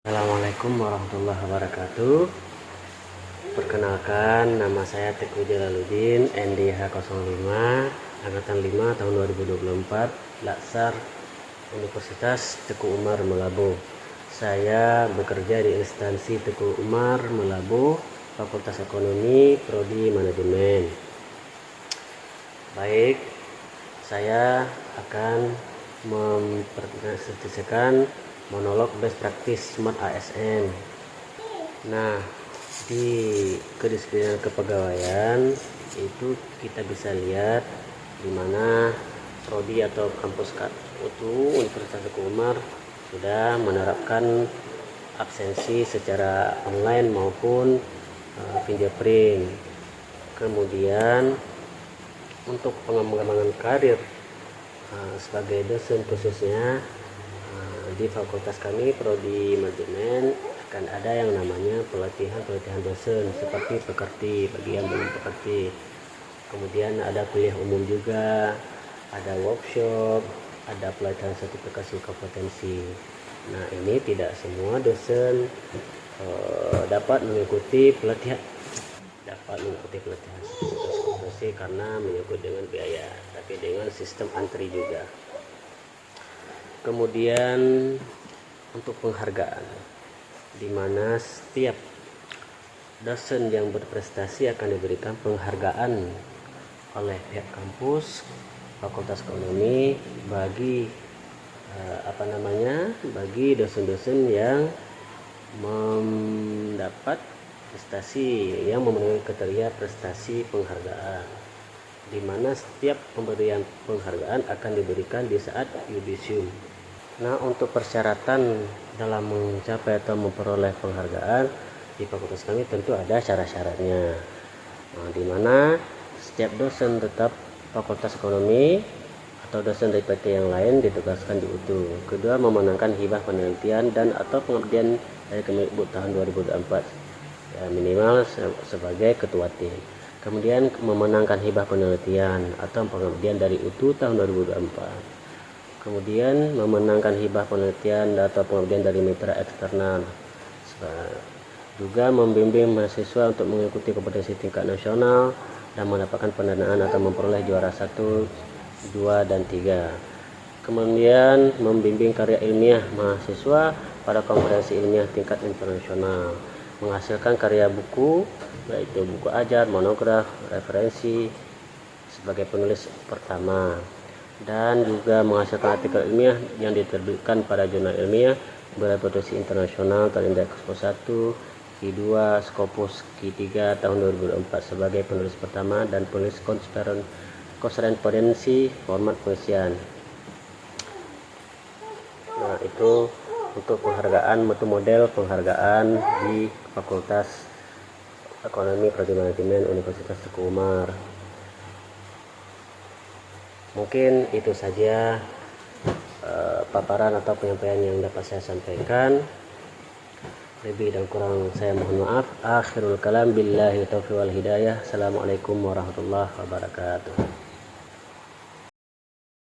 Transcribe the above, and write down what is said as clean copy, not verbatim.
Assalamualaikum warahmatullahi wabarakatuh. Perkenalkan, nama saya Teguh Jalaluddin, NDH 05, Angkatan 5 tahun 2024, Laksar Universitas Teguh Umar Meulaboh. Saya bekerja di instansi Teguh Umar Meulaboh, Fakultas Ekonomi, Prodi Manajemen. Baik, saya akan mempresentasikan monolog best practice Smart ASN. Nah, di kedisiplinan kepegawaian itu kita bisa lihat di mana prodi atau kampus UTU Universitas Teguh Umar sudah menerapkan absensi secara online maupun fingerprint. Kemudian untuk pengembangan karir sebagai dosen khususnya di fakultas kami prodi manajemen akan ada yang namanya pelatihan dosen seperti pekerti bagi yang belum pekerti. Kemudian ada kuliah umum juga, ada workshop, ada pelatihan sertifikasi kompetensi. Nah, ini tidak semua dosen dapat mengikuti pelatihan kompetensi karena menyangkut dengan biaya, tapi dengan sistem antri juga. Kemudian untuk penghargaan, di mana setiap dosen yang berprestasi akan diberikan penghargaan oleh pihak kampus Fakultas Ekonomi bagi bagi dosen-dosen yang mendapat prestasi yang memenuhi kriteria prestasi penghargaan, di mana setiap pemberian penghargaan akan diberikan di saat yudisium. Nah, untuk persyaratan dalam mencapai atau memperoleh penghargaan di fakultas kami tentu ada syarat-syaratnya. Nah, di mana setiap dosen tetap Fakultas Ekonomi atau dosen dari PT yang lain ditugaskan di UTU. Kedua, memenangkan hibah penelitian dan atau pengabdian dari Kemendikbud tahun 2024, ya, minimal sebagai ketua tim. Kemudian memenangkan hibah penelitian atau pengabdian dari UTU tahun 2024. Kemudian memenangkan hibah penelitian atau pengabdian dari mitra eksternal. Juga membimbing mahasiswa untuk mengikuti kompetensi tingkat nasional dan mendapatkan pendanaan atau memperoleh juara 1, 2, dan 3. Kemudian membimbing karya ilmiah mahasiswa pada konferensi ilmiah tingkat internasional, menghasilkan karya buku, yaitu buku ajar, monograf, referensi sebagai penulis pertama, dan juga menghasilkan artikel ilmiah yang diterbitkan pada jurnal ilmiah berreputasi internasional terindeks Expo 1, Q2, Scopus Q3 tahun 2004 sebagai penulis pertama dan penulis korespondensi format puisian. Nah, itu untuk penghargaan, model penghargaan di Fakultas Ekonomi Prodi Manajemen Universitas Teguh Umar. Mungkin itu saja paparan atau penyampaian yang dapat saya sampaikan. Lebih dan kurang saya mohon maaf. Akhirul kalam billahi taufiq wal hidayah. Assalamualaikum warahmatullahi wabarakatuh.